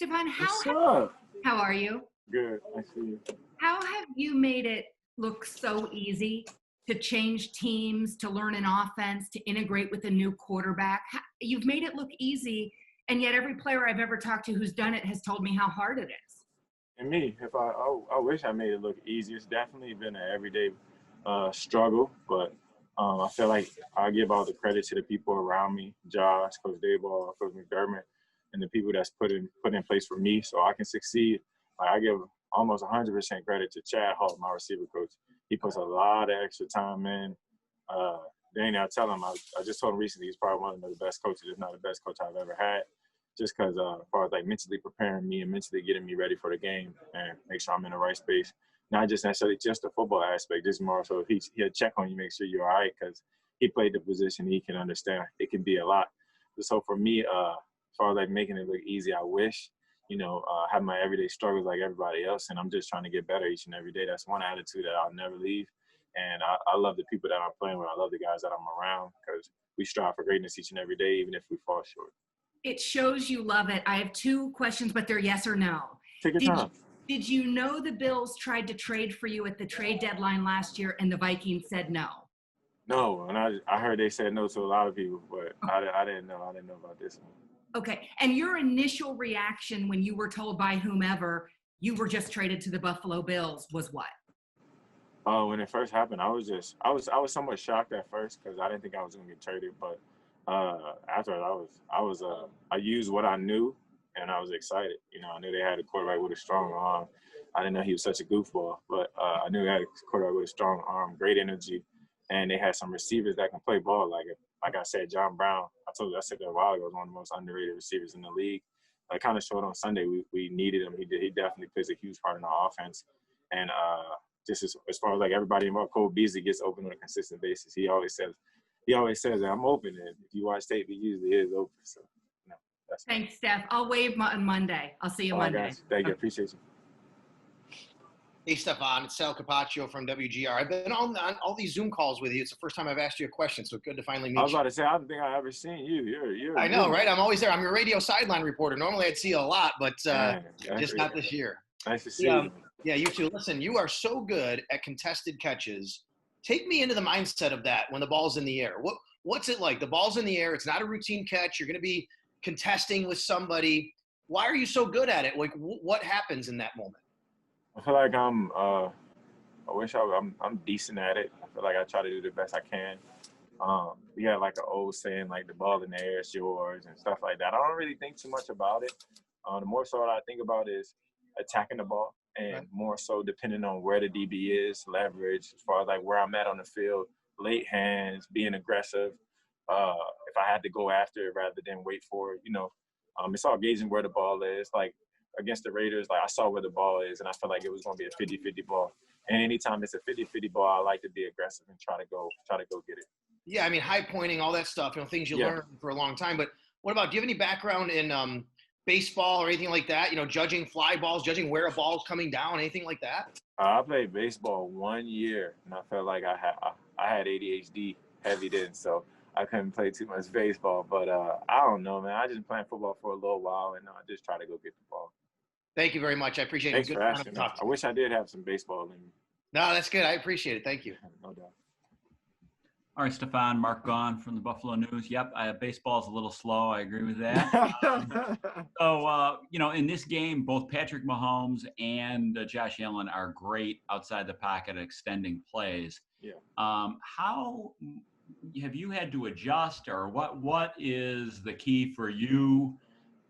Stefon, What's up? how are you? Good. I see you. How have you made it look so easy to change teams, to learn an offense, to integrate with a new quarterback? You've made it look easy, and yet every player I've ever talked to who's done it has told me how hard it is. And me, if I wish I made it look easy. It's definitely been an everyday struggle, but I feel like I give all the credit to the people around me, Josh, Coach Dayball, Coach McDermott, and the people that's put in place for me so I can succeed. Like, I give almost 100% credit to Chad Hall, my receiver coach. He puts a lot of extra time in. Danny, I tell him, I just told him recently he's probably one of the best coaches, if not the best coach I've ever had. Just because as far as like mentally preparing me and mentally getting me ready for the game and make sure I'm in the right space. Not just necessarily just the football aspect, just more so he'll check on you, make sure you're all right, because he played the position, he can understand it can be a lot. So for me, as far as like making it look easy, I wish, have my everyday struggles like everybody else, and I'm just trying to get better each and every day. That's one attitude that I'll never leave. And I love the people that I'm playing with. I love the guys that I'm around because we strive for greatness each and every day, even if we fall short. It shows you love it. I have two questions, but they're yes or no. Take your time. Did you know the Bills tried to trade for you at the trade deadline last year and the Vikings said no? No, and I heard they said no to a lot of people, but I didn't know. I didn't know about this one. Okay. And your initial reaction when you were told by whomever you were just traded to the Buffalo Bills was what? Oh, when it first happened, I was somewhat shocked at first because I didn't think I was going to get traded. But after I used what I knew, and I was excited. I knew they had a quarterback with a strong arm. I didn't know he was such a goofball, but I knew they had a quarterback with a strong arm, great energy, and they had some receivers that can play ball. Like I said, John Brown. I said that a while ago, was one of the most underrated receivers in the league. I kind of showed on Sunday we needed him. He definitely plays a huge part in our offense, and just as far as like everybody involved, Cole Beasley gets open on a consistent basis. He always says that I'm open, and if you watch tape, he usually is open. So, that's Thanks, Steph. I'll wave on Monday. I'll see you Monday. Guys. Thank you. Appreciate you. Hey, Stefon, it's Sal Capaccio from WGR. I've been on all these Zoom calls with you. It's the first time I've asked you a question, so good to finally meet you. I was about to say, I don't think I've ever seen you. You're I know, right? I'm always there. I'm your radio sideline reporter. Normally I'd see you a lot, but just not this year. Nice to see you. Yeah, you too. Listen, you are so good at contested catches. Take me into the mindset of that when the ball's in the air. What's it like? The ball's in the air. It's not a routine catch. You're going to be contesting with somebody. Why are you so good at it? Like, what happens in that moment? I feel like I'm decent at it. I feel like I try to do the best I can. We have like an old saying, like the ball in the air is yours and stuff like that. I don't really think too much about it. The more so what I think about is attacking the ball, and more so depending on where the DB is, leverage, as far as like where I'm at on the field, late hands, being aggressive. If I had to go after it rather than wait for it, it's all gauging where the ball is. Like against the Raiders, like I saw where the ball is, and I felt like it was going to be a 50-50 ball. And anytime it's a 50-50 ball, I like to be aggressive and try to go get it. Yeah, I mean, high pointing, all that stuff, things you learn for a long time. But what about, do you have any background in baseball or anything like that? Judging fly balls, judging where a ball's coming down, anything like that? I played baseball 1 year, and I felt like I had ADHD heavy then, so I couldn't play too much baseball. But I don't know, man. I just playing football for a little while, and I just try to go get the ball. Thank you very much. I appreciate it. Thanks for asking. I wish I did have some baseball in me. No, that's good. I appreciate it. Thank you. No doubt. All right, Stefon, Mark Gaughan from the Buffalo News. Yep, baseball's a little slow. I agree with that. So, in this game, both Patrick Mahomes and Josh Allen are great outside the pocket extending plays. Yeah. How have you had to adjust, or what is the key for you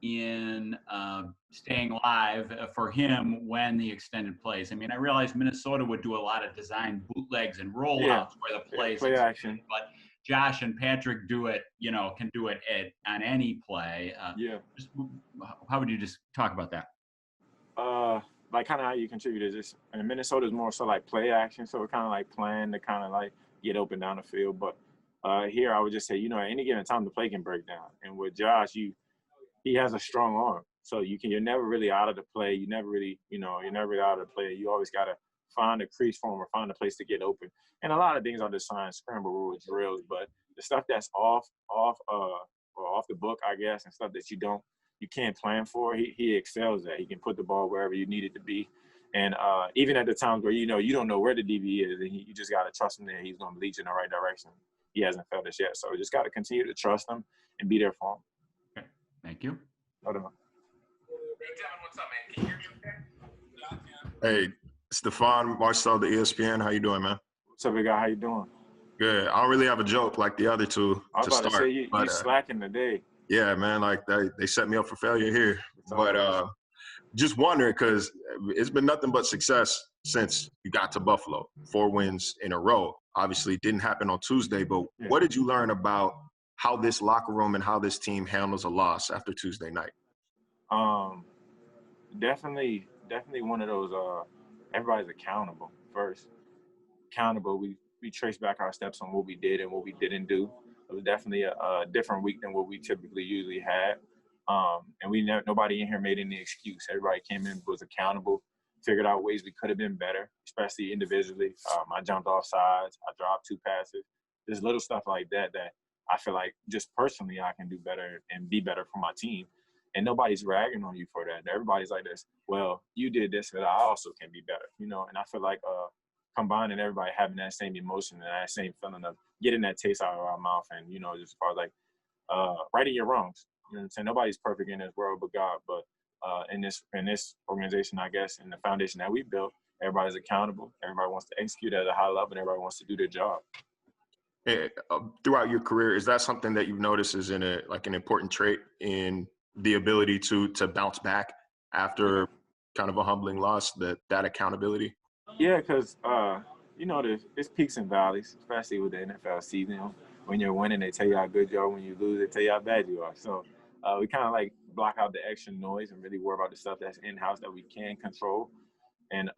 in staying live for him when the extended plays? I mean, I realize Minnesota would do a lot of design bootlegs and rollouts where the plays play action, but Josh and Patrick do it, can do it on any play. How would you just talk about that? Like kind of how you contributed this. And Minnesota is more so like play action, so we're kind of like playing to kind of like get open down the field. But here I would just say, at any given time the play can break down. And with Josh, he has a strong arm, so you're never really out of the play. You're never really out of the play. You always gotta find a crease for him or find a place to get open. And a lot of things are designed scramble rules, drills, but the stuff that's off the book, I guess, and stuff that you don't you can't plan for, he excels at. He can put the ball wherever you need it to be. And even at the times where, you don't know where the DB is, and you just got to trust him that he's going to lead you in the right direction. He hasn't felt us yet. So we just got to continue to trust him and be there for him. Okay. Thank you. Hold on. Hey, Devin, what's up, man? Can you hear me okay? Hey, Stefon, Marcel, the ESPN. How you doing, man? What's up, big guy? How you doing? Good. I don't really have a joke like the other two I was to about start. to say, you but, slacking today. yeah, man, like they set me up for failure here. But just wondering, because it's been nothing but success since you got to Buffalo. 4 wins in a row. Obviously, didn't happen on Tuesday, but what did you learn about how this locker room and how this team handles a loss after Tuesday night? Definitely one of those, everybody's accountable first. Accountable. We trace back our steps on what we did and what we didn't do. It was definitely a different week than what we typically usually had. And nobody in here made any excuse. Everybody came in, was accountable, figured out ways we could have been better, especially individually. I jumped off sides. I dropped 2 passes. There's little stuff like that I feel like just personally I can do better and be better for my team. And nobody's ragging on you for that. Everybody's like this, well, you did this, but I also can be better, And I feel like combining everybody having that same emotion and that same feeling of getting that taste out of our mouth and, just as far as like righting your wrongs. You know what I'm saying? Nobody's perfect in this world but God. But in this organization, I guess, in the foundation that we built, everybody's accountable. Everybody wants to execute at a high level, and everybody wants to do their job. Throughout your career, is that something that you've noticed is an important trait in the ability to bounce back after kind of a humbling loss, that accountability? Yeah, because, there's peaks and valleys, especially with the NFL season. When you're winning, they tell you how good you are. When you lose, they tell you how bad you are. So we kind of like block out the extra noise and really worry about the stuff that's in-house that we can control and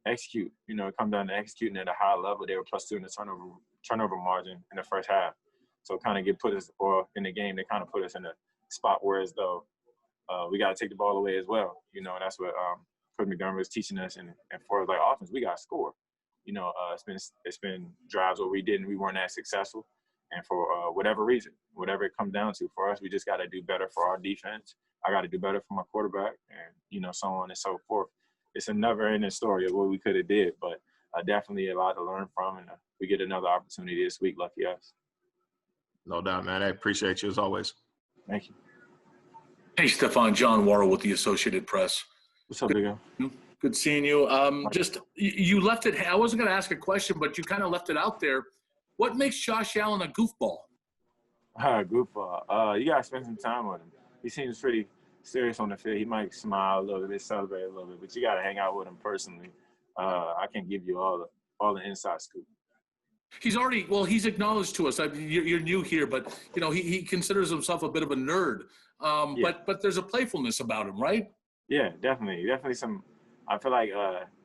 execute. It comes down to executing at a high level. They were +2 in the turnover margin in the first half. So kind of put us in the game. They kind of put us in a spot where as though we got to take the ball away as well. And that's what Coach McDermott was teaching us. And for like offense, we got to score. It's been drives where we weren't as successful. And for whatever reason, whatever it comes down to, for us, we just got to do better for our defense. I got to do better for my quarterback, and so on and so forth. It's a never-ending story of what we could have did, but definitely a lot to learn from, and we get another opportunity this week. Lucky us. No doubt, man. I appreciate you as always. Thank you. Hey, Stefon, John Worrell with the Associated Press. What's up, big guy? Good seeing you. You left it. I wasn't going to ask a question, but you kind of left it out there. What makes Josh Allen a goofball? Goofball. You got to spend some time with him. He seems pretty serious on the field. He might smile a little bit, celebrate a little bit, but you got to hang out with him personally. I can give you all the inside scoop. He's acknowledged to us. You're new here, but he considers himself a bit of a nerd. But there's a playfulness about him, right? Yeah, definitely some. I feel like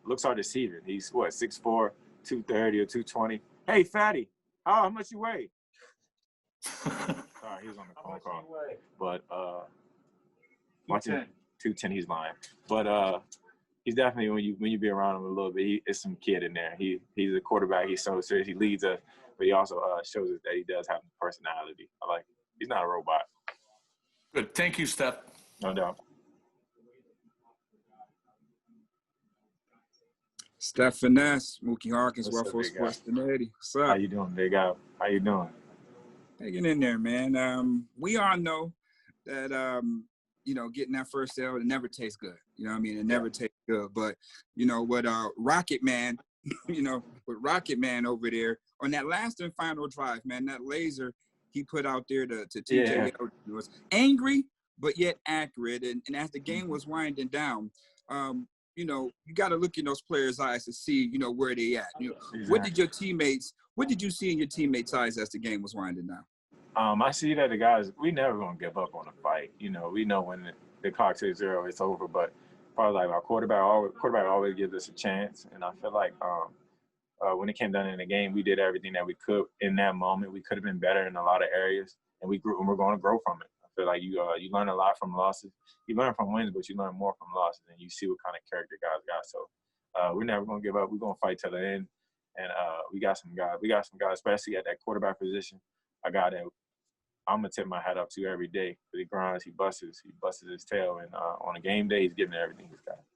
looks are deceiving. He's 6'4", 230 or 220. Hey, fatty, how much you weigh? Sorry, he was on the phone call. But watching 210, he's lying. But he's definitely when you be around him a little bit, it's some kid in there. He's a quarterback. He's so serious. He leads us, but he also shows us that he does have personality. I like him. He's not a robot. Good. Thank you, Steph. No doubt. Steph Finesse, Mookie Harkins, Ruffalo Sports Cincinnati. What's up? How you doing, big guy? How you doing? Hanging in there, man. We all know that getting that first L, it never tastes good. It never tastes good. But what Rocket Man, with Rocket Man over there on that last and final drive, man, that laser he put out there to TJ was angry but yet accurate. And as the game was winding down, you got to look in those players' eyes to see, where they at. Exactly. What did you see in your teammates' eyes as the game was winding down? I see that the guys, we never gonna give up on a fight. We know when the clock says 0, it's over. But probably like our quarterback always gives us a chance. And I feel like when it came down in the game, we did everything that we could in that moment. We could have been better in a lot of areas, and we grew, and we're going to grow from it. I feel like you learn a lot from losses. You learn from wins, but you learn more from losses, and you see what kind of character guys got. So we're never going to give up. We're going to fight till the end. And we got some guys, especially at that quarterback position. A guy that I'm gonna tip my hat up to every day. But he grinds, he busts his tail, and on a game day, he's giving it everything.